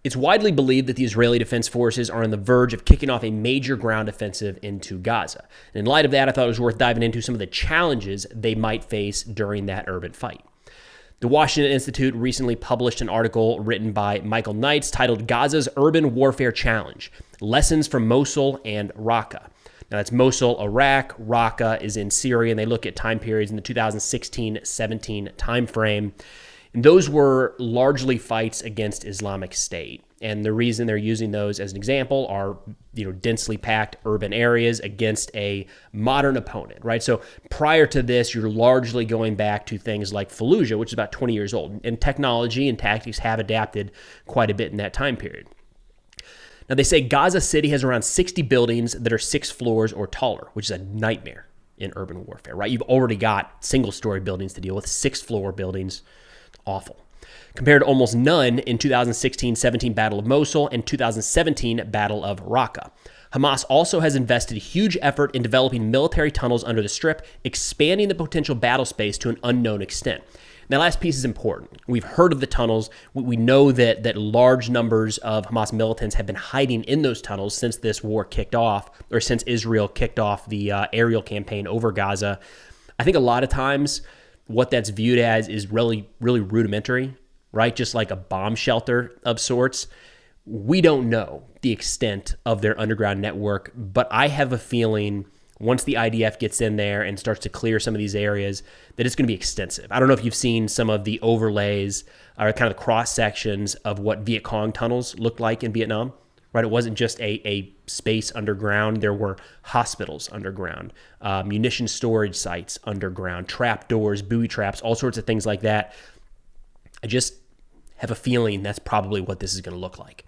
It's widely believed that the Israeli Defense Forces are on the verge of kicking off a major ground offensive into Gaza. And in light of that, I thought it was worth diving into some of the challenges they might face during that urban fight. The Washington Institute recently published an article written by Michael Knights titled Gaza's Urban Warfare Challenge, Lessons from Mosul and Raqqa. Now, that's Mosul, Iraq. Raqqa is in Syria, and they look at time periods in the 2016-17 timeframe. And those were largely fights against Islamic State. And the reason they're using those as an example are, densely packed urban areas against a modern opponent, right? So prior to this, you're largely going back to things like Fallujah, which is about 20 years old. And technology and tactics have adapted quite a bit in that time period. Now, they say Gaza City has around 60 buildings that are 6 floors or taller, which is a nightmare in urban warfare, right? You've already got single-story buildings to deal with, 6-floor buildings. Awful. Compared to almost none in 2016-17 Battle of Mosul and 2017 Battle of Raqqa. Hamas also has invested a huge effort in developing military tunnels under the Strip, expanding the potential battle space to an unknown extent. That last piece is important. We've heard of the tunnels. We know that large numbers of Hamas militants have been hiding in those tunnels since this war kicked off, or since Israel kicked off the aerial campaign over Gaza. I think a lot of times what that's viewed as is really, really rudimentary, right? Just like a bomb shelter of sorts. We don't know the extent of their underground network, but I have a feeling once the IDF gets in there and starts to clear some of these areas, that it's going to be extensive. I don't know if you've seen some of the overlays or kind of the cross sections of what Viet Cong tunnels looked like in Vietnam, right? It wasn't just a space underground. There were hospitals underground, munition storage sites underground, trap doors, booby traps, all sorts of things like that. I just have a feeling that's probably what this is going to look like.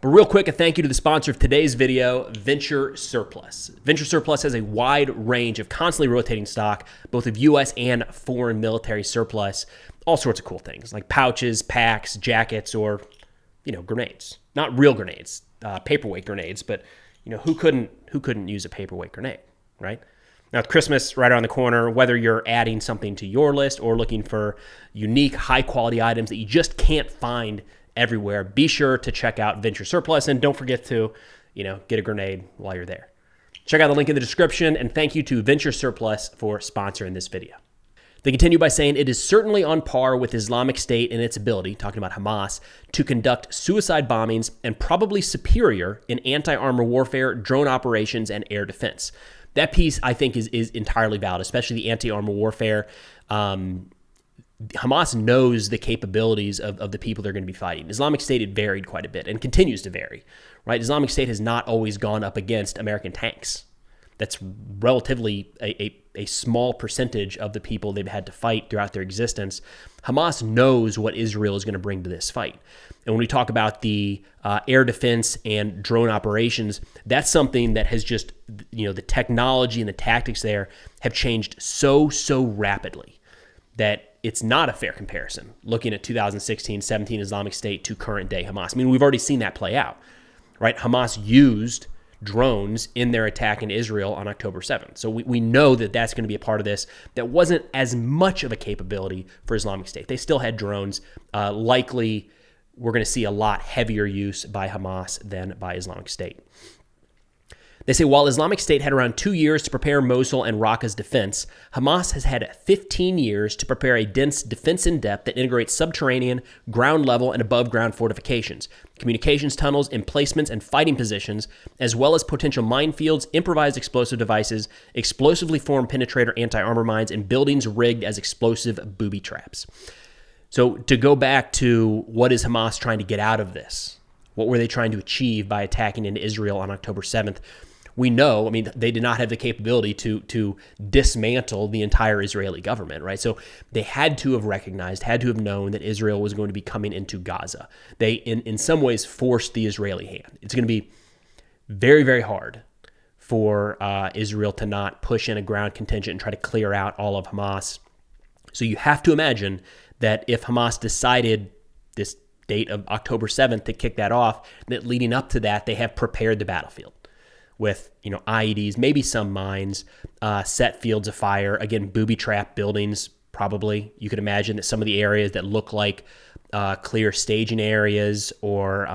But real quick, a thank you to the sponsor of today's video, Venture Surplus. Venture Surplus has a wide range of constantly rotating stock, both of U.S. and foreign military surplus, all sorts of cool things like pouches, packs, jackets, or, grenades. Not real grenades, paperweight grenades, but, who couldn't use a paperweight grenade, right? Now, with Christmas right around the corner, whether you're adding something to your list or looking for unique, high-quality items that you just can't find everywhere, be sure to check out Venture Surplus, and don't forget to, get a grenade while you're there. Check out the link in the description, and thank you to Venture Surplus for sponsoring this video. They continue by saying it is certainly on par with Islamic State in its ability, talking about Hamas, to conduct suicide bombings and probably superior in anti-armor warfare, drone operations, and air defense. That piece, I think, is entirely valid, especially the anti-armor warfare. Hamas knows the capabilities of the people they're going to be fighting. Islamic State had varied quite a bit and continues to vary, right? Islamic State has not always gone up against American tanks. That's relatively a small percentage of the people they've had to fight throughout their existence. Hamas knows what Israel is going to bring to this fight. And when we talk about the air defense and drone operations, that's something that has just, the technology and the tactics there have changed so rapidly that it's not a fair comparison looking at 2016-17 Islamic State to current day Hamas. I mean, we've already seen that play out, right? Hamas used drones in their attack in Israel on October 7th. So we know that that's going to be a part of this. That wasn't as much of a capability for Islamic State. They still had drones. Likely, we're going to see a lot heavier use by Hamas than by Islamic State. They say while Islamic State had around 2 years to prepare Mosul and Raqqa's defense, Hamas has had 15 years to prepare a dense defense in depth that integrates subterranean, ground level, and above ground fortifications, communications tunnels, emplacements, and fighting positions, as well as potential minefields, improvised explosive devices, explosively formed penetrator anti-armor mines, and buildings rigged as explosive booby traps. So to go back to what is Hamas trying to get out of this? What were they trying to achieve by attacking into Israel on October 7th? We know, they did not have the capability to dismantle the entire Israeli government, right? So they had to have recognized, had to have known that Israel was going to be coming into Gaza. They, in some ways, forced the Israeli hand. It's going to be very, very hard for Israel to not push in a ground contingent and try to clear out all of Hamas. So you have to imagine that if Hamas decided this date of October 7th to kick that off, that leading up to that, they have prepared the battlefield with, IEDs, maybe some mines, set fields of fire, again, booby trap buildings, probably. You could imagine that some of the areas that look like clear staging areas or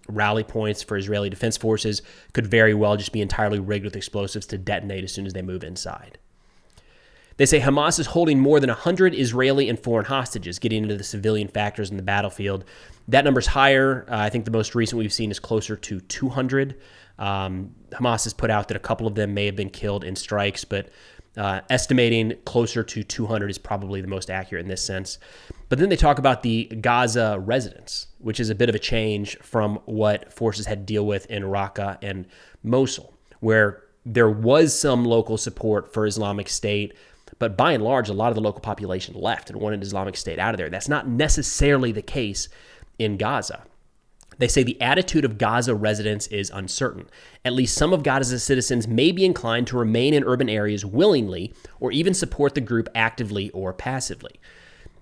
rally points for Israeli defense forces could very well just be entirely rigged with explosives to detonate as soon as they move inside. They say Hamas is holding more than 100 Israeli and foreign hostages, getting into the civilian factors in the battlefield. That number's higher. I think the most recent we've seen is closer to 200. Hamas has put out that a couple of them may have been killed in strikes, but estimating closer to 200 is probably the most accurate in this sense. But then they talk about the Gaza residents, which is a bit of a change from what forces had to deal with in Raqqa and Mosul, where there was some local support for Islamic State, but by and large, a lot of the local population left and wanted Islamic State out of there. That's not necessarily the case in Gaza. They say the attitude of Gaza residents is uncertain. At least some of Gaza's citizens may be inclined to remain in urban areas willingly or even support the group actively or passively.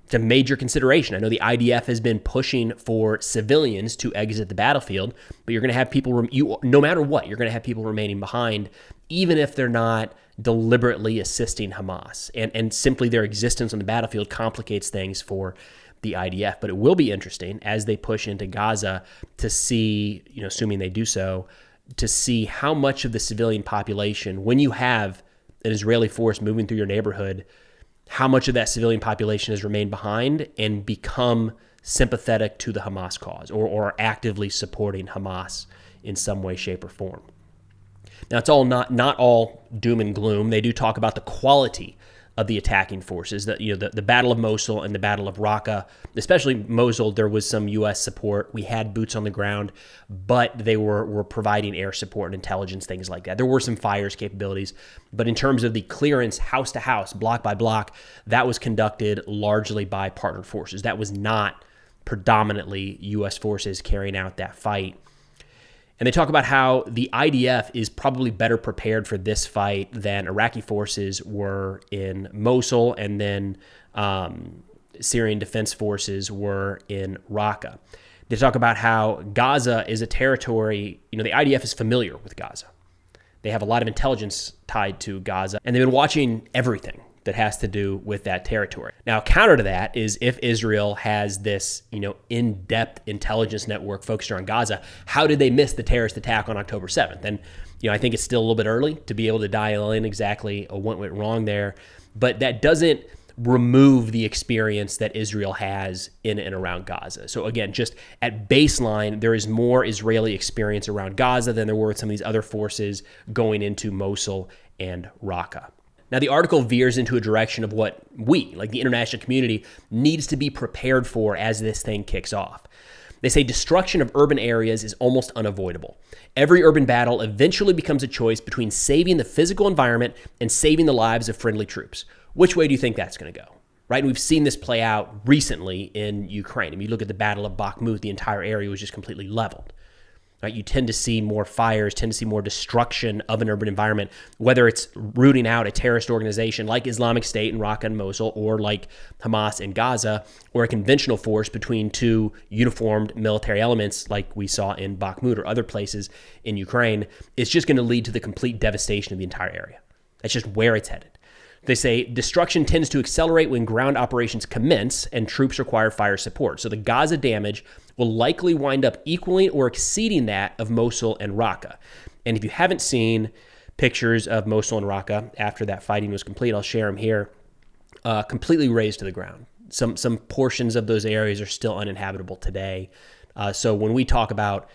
It's a major consideration. I know the IDF has been pushing for civilians to exit the battlefield, but you're going to have people, no matter what, you're going to have people remaining behind, even if they're not deliberately assisting Hamas. And simply their existence on the battlefield complicates things for the IDF. But it will be interesting as they push into Gaza to see, assuming they do so, to see how much of the civilian population, when you have an Israeli force moving through your neighborhood, how much of that civilian population has remained behind and become sympathetic to the Hamas cause or actively supporting Hamas in some way, shape, or form. Now, it's all not all doom and gloom. They do talk about the quality of the attacking forces. The Battle of Mosul and the Battle of Raqqa, especially Mosul, there was some U.S. support. We had boots on the ground, but they were providing air support and intelligence, things like that. There were some fires capabilities, but in terms of the clearance house to house, block by block, that was conducted largely by partner forces. That was not predominantly U.S. forces carrying out that fight. And they talk about how the IDF is probably better prepared for this fight than Iraqi forces were in Mosul and then Syrian defense forces were in Raqqa. They talk about how Gaza is a territory, the IDF is familiar with Gaza. They have a lot of intelligence tied to Gaza, and they've been watching everything that has to do with that territory. Now, counter to that is if Israel has this, in-depth intelligence network focused around Gaza, how did they miss the terrorist attack on October 7th? And, I think it's still a little bit early to be able to dial in exactly what went wrong there, but that doesn't remove the experience that Israel has in and around Gaza. So again, just at baseline, there is more Israeli experience around Gaza than there were with some of these other forces going into Mosul and Raqqa. Now, the article veers into a direction of what we, like the international community, needs to be prepared for as this thing kicks off. They say destruction of urban areas is almost unavoidable. Every urban battle eventually becomes a choice between saving the physical environment and saving the lives of friendly troops. Which way do you think that's going to go? Right? And we've seen this play out recently in Ukraine. If you look at the Battle of Bakhmut, the entire area was just completely leveled. Right? You tend to see more fires, tend to see more destruction of an urban environment, whether it's rooting out a terrorist organization like Islamic State in Raqqa and Mosul, or like Hamas in Gaza, or a conventional force between two uniformed military elements like we saw in Bakhmut or other places in Ukraine. It's just going to lead to the complete devastation of the entire area. That's just where it's headed. They say destruction tends to accelerate when ground operations commence and troops require fire support. So the Gaza damage will likely wind up equaling or exceeding that of Mosul and Raqqa. And if you haven't seen pictures of Mosul and Raqqa after that fighting was complete, I'll share them here, completely razed to the ground. Some portions of those areas are still uninhabitable today. So when we talk about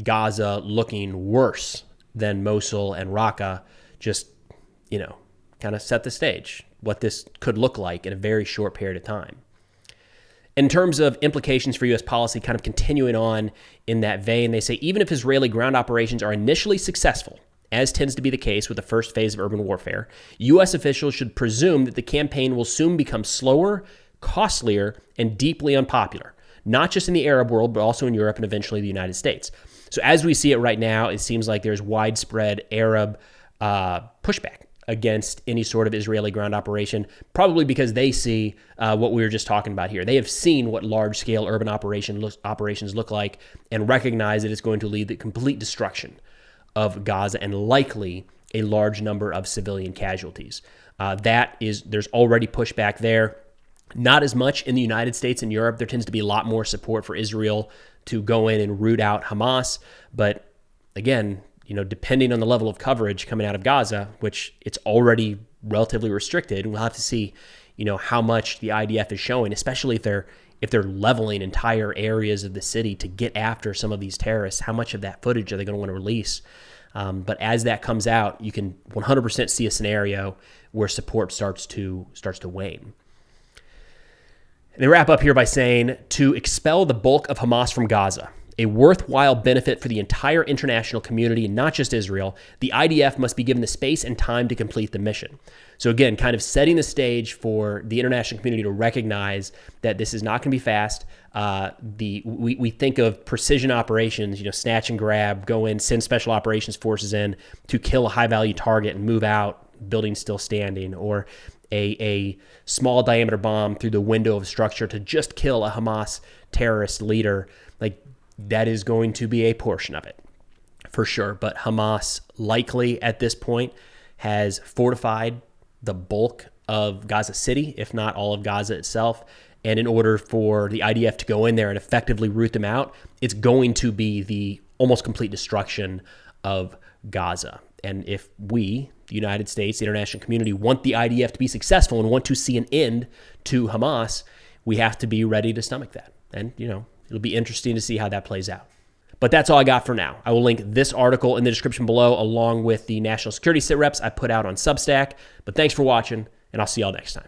Gaza looking worse than Mosul and Raqqa, just, kind of set the stage, what this could look like in a very short period of time. In terms of implications for U.S. policy, kind of continuing on in that vein, they say even if Israeli ground operations are initially successful, as tends to be the case with the first phase of urban warfare, U.S. officials should presume that the campaign will soon become slower, costlier, and deeply unpopular, not just in the Arab world, but also in Europe and eventually the United States. So as we see it right now, it seems like there's widespread Arab pushback against any sort of Israeli ground operation, probably because they see what we were just talking about here. They have seen what large-scale urban operations look like and recognize that it's going to lead to complete destruction of Gaza and likely a large number of civilian casualties. There's already pushback there. Not as much in the United States and Europe. There tends to be a lot more support for Israel to go in and root out Hamas. But again, depending on the level of coverage coming out of Gaza, which it's already relatively restricted, we'll have to see, how much the IDF is showing, especially if they're leveling entire areas of the city to get after some of these terrorists. How much of that footage are they going to want to release? But as that comes out, you can 100% see a scenario where support starts to wane. And they wrap up here by saying, to expel the bulk of Hamas from Gaza, a worthwhile benefit for the entire international community, and not just Israel, the IDF must be given the space and time to complete the mission. So again, kind of setting the stage for the international community to recognize that this is not going to be fast. We think of precision operations, snatch and grab, go in, send special operations forces in to kill a high-value target and move out, building still standing, or a small diameter bomb through the window of structure to just kill a Hamas terrorist leader. Like, that is going to be a portion of it for sure. But Hamas likely at this point has fortified the bulk of Gaza City, if not all of Gaza itself. And in order for the IDF to go in there and effectively root them out, it's going to be the almost complete destruction of Gaza. And if we, the United States, the international community, want the IDF to be successful and want to see an end to Hamas, we have to be ready to stomach that. And, it'll be interesting to see how that plays out. But that's all I got for now. I will link this article in the description below, along with the national security sit reps I put out on Substack. But thanks for watching, and I'll see y'all next time.